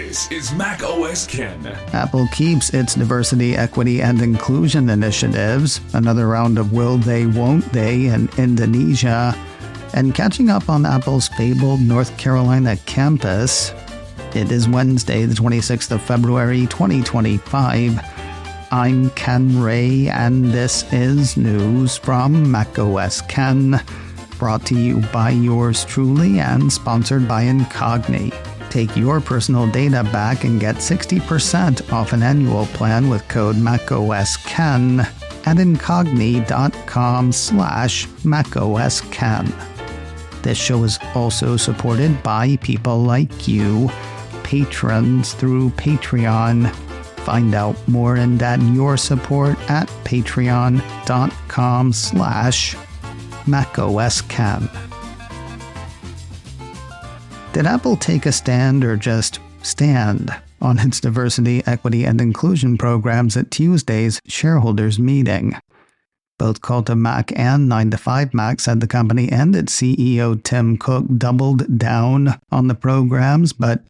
This is Mac OS Ken. Apple keeps its diversity, equity, and inclusion initiatives. Another round of will they, won't they in Indonesia. And catching up on Apple's fabled North Carolina campus. It is Wednesday, the 26th of February, 2025. I'm Ken Ray, and this is news from Mac OS Ken. Brought to you by yours truly and sponsored by Incogni. Take your personal data back and get 60% off an annual plan with code MacOSKen at incogni.com/MacOSKen. This show is also supported by people like you, patrons through Patreon. Find out more and add your support at patreon.com/MacOSKen. Did Apple take a stand or just stand on its diversity, equity, and inclusion programs at Tuesday's shareholders meeting? Both Call to Mac and 9 to 5 Mac said the company and its CEO Tim Cook doubled down on the programs, but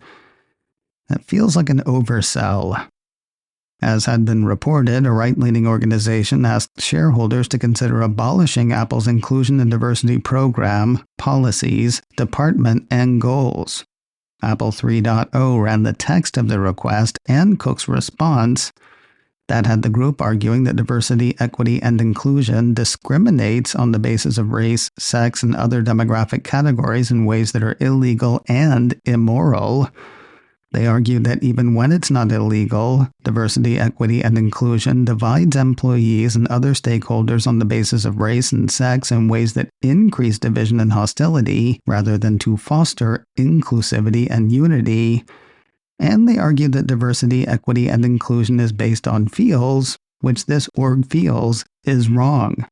that feels like an oversell. As had been reported, a right-leaning organization asked shareholders to consider abolishing Apple's inclusion and diversity program, policies, department, and goals. Apple 3.0 ran the text of the request and Cook's response that had the group arguing that diversity, equity, and inclusion discriminates on the basis of race, sex, and other demographic categories in ways that are illegal and immoral. They argued that even when it's not illegal, diversity, equity, and inclusion divides employees and other stakeholders on the basis of race and sex in ways that increase division and hostility rather than to foster inclusivity and unity. And they argued that diversity, equity, and inclusion is based on feels, which this org feels is wrong,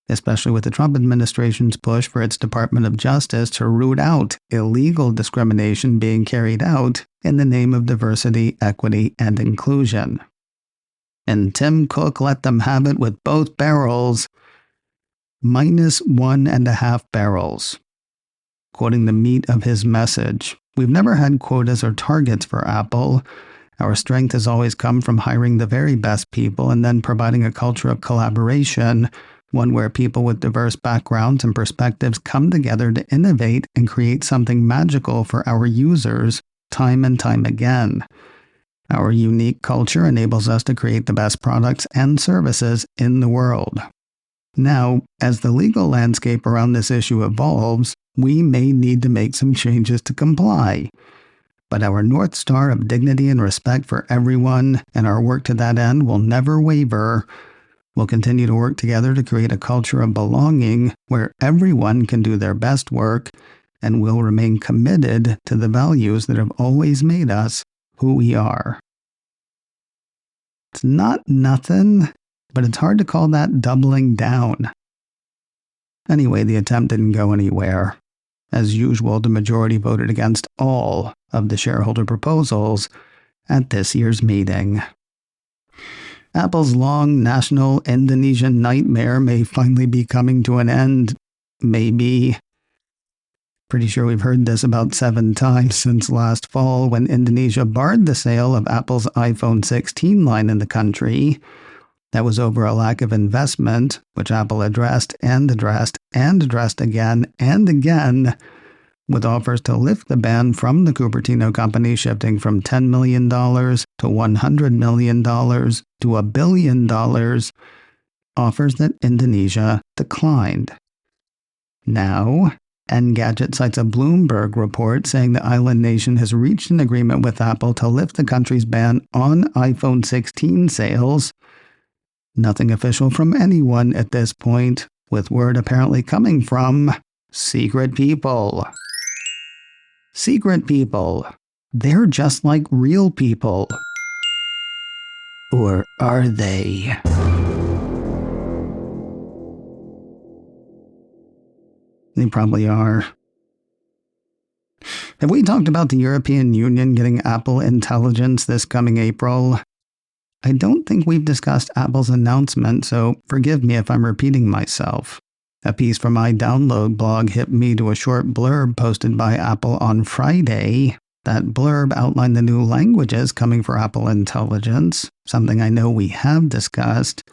especially with the Trump administration's push for its Department of Justice to root out illegal discrimination being carried out in the name of diversity, equity, and inclusion. And Tim Cook let them have it with both barrels, -1.5 barrels. Quoting the meat of his message, "We've never had quotas or targets for Apple. Our strength has always come from hiring the very best people and then providing a culture of collaboration, one where people with diverse backgrounds and perspectives come together to innovate and create something magical for our users time and time again. Our unique culture enables us to create the best products and services in the world. Now, as the legal landscape around this issue evolves, we may need to make some changes to comply. But our North Star of dignity and respect for everyone and our work to that end will never waver. We'll continue to work together to create a culture of belonging where everyone can do their best work, and we'll remain committed to the values that have always made us who we are." It's not nothing, but it's hard to call that doubling down. Anyway, the attempt didn't go anywhere. As usual, the majority voted against all of the shareholder proposals at this year's meeting. Apple's long national Indonesian nightmare may finally be coming to an end. Maybe. Pretty sure we've heard this about 7 times since last fall when Indonesia barred the sale of Apple's iPhone 16 line in the country. That was over a lack of investment, which Apple addressed and addressed and addressed again and again, with offers to lift the ban from the Cupertino company shifting from $10 million to $100 million to $1 billion, offers that Indonesia declined. Now, Engadget cites a Bloomberg report saying the island nation has reached an agreement with Apple to lift the country's ban on iPhone 16 sales. Nothing official from anyone at this point, with word apparently coming from secret people. Secret people. They're just like real people. Or are they? They probably are. Have we talked about the European Union getting Apple Intelligence this coming April? I don't think we've discussed Apple's announcement, so forgive me if I'm repeating myself. A piece from my download blog hit me to a short blurb posted by Apple on Friday. That blurb outlined the new languages coming for Apple Intelligence, something I know we have discussed.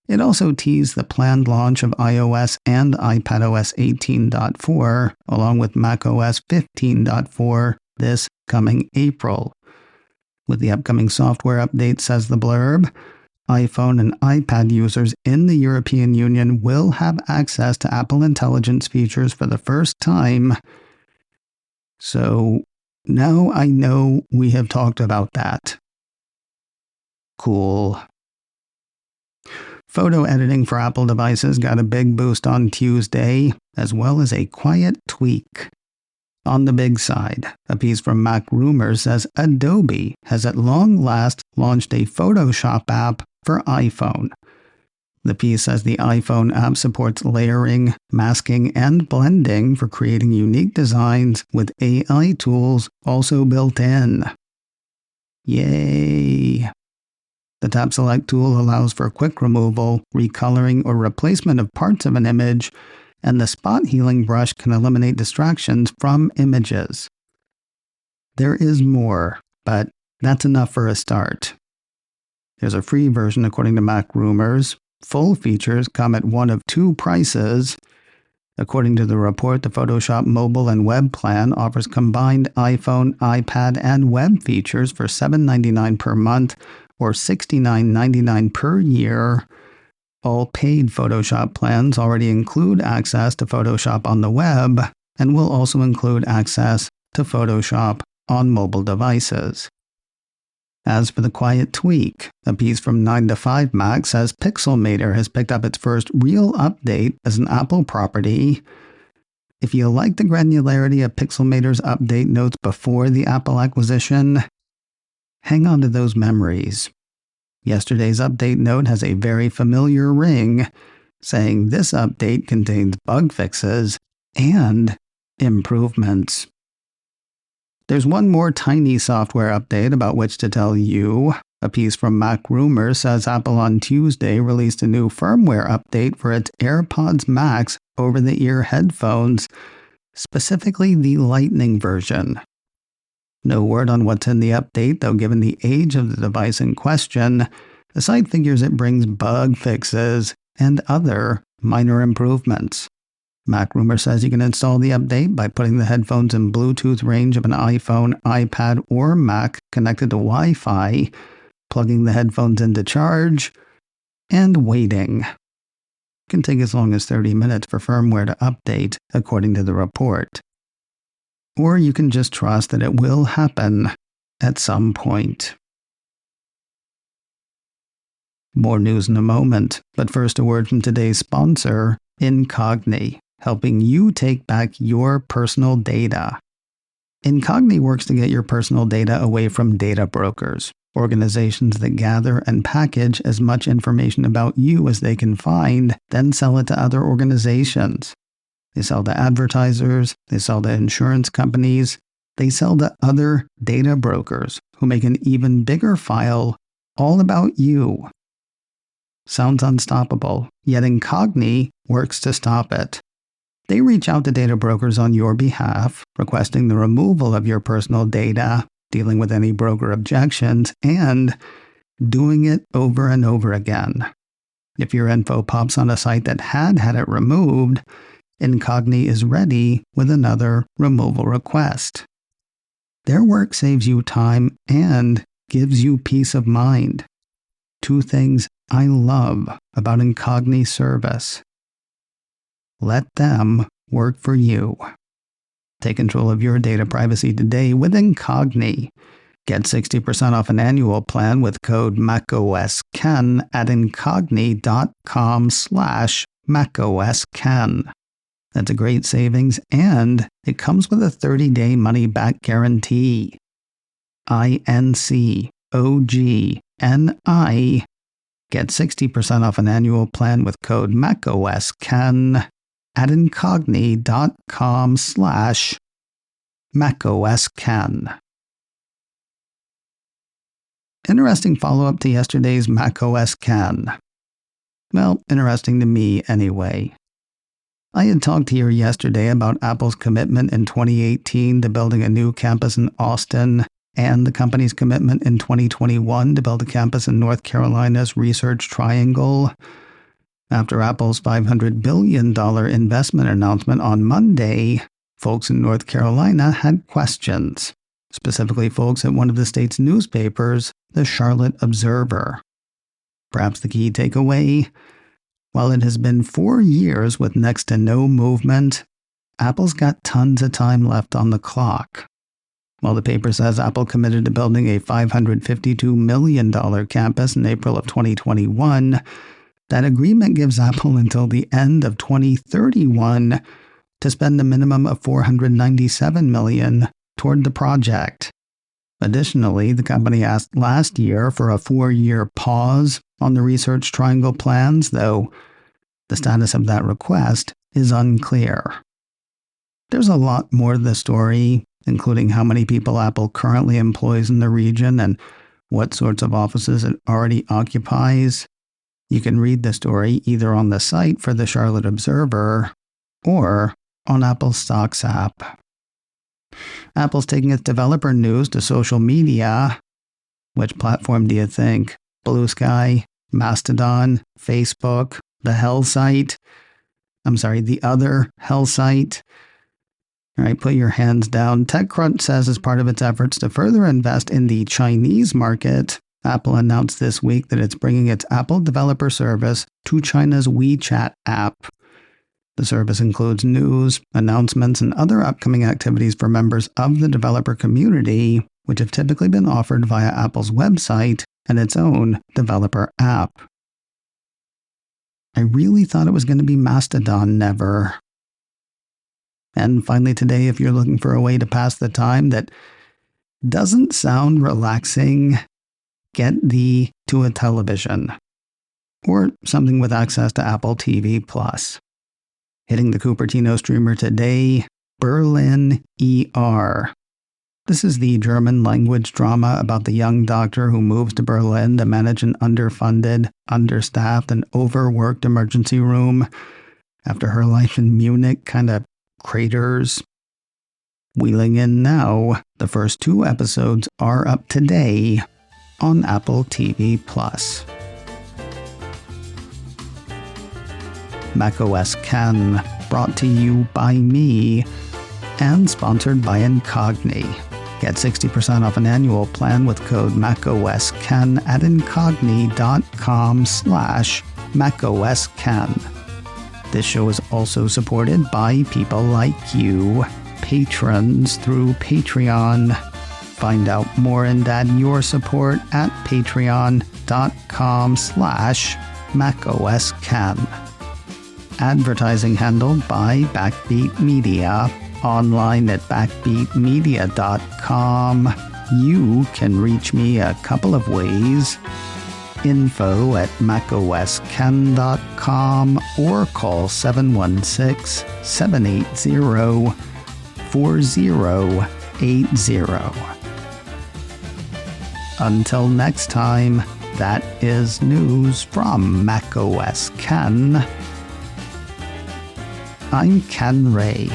It also teased the planned launch of iOS and iPadOS 18.4, along with macOS 15.4 this coming April. With the upcoming software update, says the blurb, iPhone and iPad users in the European Union will have access to Apple Intelligence features for the first time. So now I know we have talked about that. Cool. Photo editing for Apple devices got a big boost on Tuesday, as well as a quiet tweak. On the big side, a piece from Mac Rumors says Adobe has at long last launched a Photoshop app for iPhone. The piece says the iPhone app supports layering, masking, and blending for creating unique designs with AI tools also built in. Yay! The Tap Select tool allows for quick removal, recoloring, or replacement of parts of an image, and the spot healing brush can eliminate distractions from images. There is more, but that's enough for a start. There's a free version according to Mac Rumors. Full features come at one of two prices. According to the report, the Photoshop mobile and web plan offers combined iPhone, iPad, and web features for $7.99 per month or $69.99 per year. All paid Photoshop plans already include access to Photoshop on the web and will also include access to Photoshop on mobile devices. As for the quiet tweak, a piece from 9 to 5 Mac says Pixelmator has picked up its first real update as an Apple property. If you like the granularity of Pixelmator's update notes before the Apple acquisition, hang on to those memories. Yesterday's update note has a very familiar ring, saying this update contains bug fixes and improvements. There's one more tiny software update about which to tell you. A piece from Mac Rumors says Apple on Tuesday released a new firmware update for its AirPods Max over-the-ear headphones, specifically the Lightning version. No word on what's in the update, though given the age of the device in question, the site figures it brings bug fixes and other minor improvements. Mac Rumor says you can install the update by putting the headphones in Bluetooth range of an iPhone, iPad, or Mac connected to Wi-Fi, plugging the headphones into charge, and waiting. It can take as long as 30 minutes for firmware to update, according to the report. Or you can just trust that it will happen at some point. More news in a moment, but first a word from today's sponsor, Incogni, helping you take back your personal data. Incogni works to get your personal data away from data brokers, organizations that gather and package as much information about you as they can find, then sell it to other organizations. They sell to advertisers, they sell to insurance companies, they sell to other data brokers who make an even bigger file all about you. Sounds unstoppable, yet Incogni works to stop it. They reach out to data brokers on your behalf, requesting the removal of your personal data, dealing with any broker objections, and doing it over and over again. If your info pops on a site that had it removed, Incogni is ready with another removal request. Their work saves you time and gives you peace of mind. Two things I love about Incogni's service. Let them work for you. Take control of your data privacy today with Incogni. Get 60% off an annual plan with code MacOSKen at incogni.com/MacOSKen. That's a great savings, and it comes with a 30-day money-back guarantee. INCOGNI. Get 60% off an annual plan with code MacOSKen at incogni.com/MacOSKen. Interesting follow-up to yesterday's macOSKen. Well, interesting to me anyway. I had talked here yesterday about Apple's commitment in 2018 to building a new campus in Austin, and the company's commitment in 2021 to build a campus in North Carolina's Research Triangle. After Apple's $500 billion investment announcement on Monday, folks in North Carolina had questions, specifically folks at one of the state's newspapers, the Charlotte Observer. Perhaps the key takeaway? While it has been 4 years with next to no movement, Apple's got tons of time left on the clock. While the paper says Apple committed to building a $552 million campus in April of 2021, that agreement gives Apple until the end of 2031 to spend a minimum of $497 million toward the project. Additionally, the company asked last year for a 4-year pause on the Research Triangle plans, though the status of that request is unclear. There's a lot more to the story, including how many people Apple currently employs in the region and what sorts of offices it already occupies. You can read the story either on the site for the Charlotte Observer or on Apple's Stocks app. Apple's taking its developer news to social media. Which platform do you think? Blue Sky, Mastodon, Facebook, the other Hell site? All right, put your hands down. TechCrunch says as part of its efforts to further invest in the Chinese market, Apple announced this week that it's bringing its Apple Developer Service to China's WeChat app. The service includes news, announcements, and other upcoming activities for members of the developer community, which have typically been offered via Apple's website and its own developer app. I really thought it was going to be Mastodon never. And finally today, if you're looking for a way to pass the time that doesn't sound relaxing, get thee to a television. Or something with access to Apple TV+. Hitting the Cupertino streamer today, Berlin ER. This is the German language drama about the young doctor who moves to Berlin to manage an underfunded, understaffed, and overworked emergency room after her life in Munich kind of craters. Wheeling in now, the first 2 episodes are up today on Apple TV+. macOS Ken, brought to you by me and sponsored by Incogni. Get 60% off an annual plan with code macOSKen at incogni.com/macOSKen. This show is also supported by people like you, patrons through Patreon. Find out more and add your support at patreon.com/macOSKen. Advertising handled by Backbeat Media. Online at backbeatmedia.com. You can reach me a couple of ways. Info at macosken.com or call 716-780-4080. Until next time, that is news from macOS Ken. I'm Ken Ray.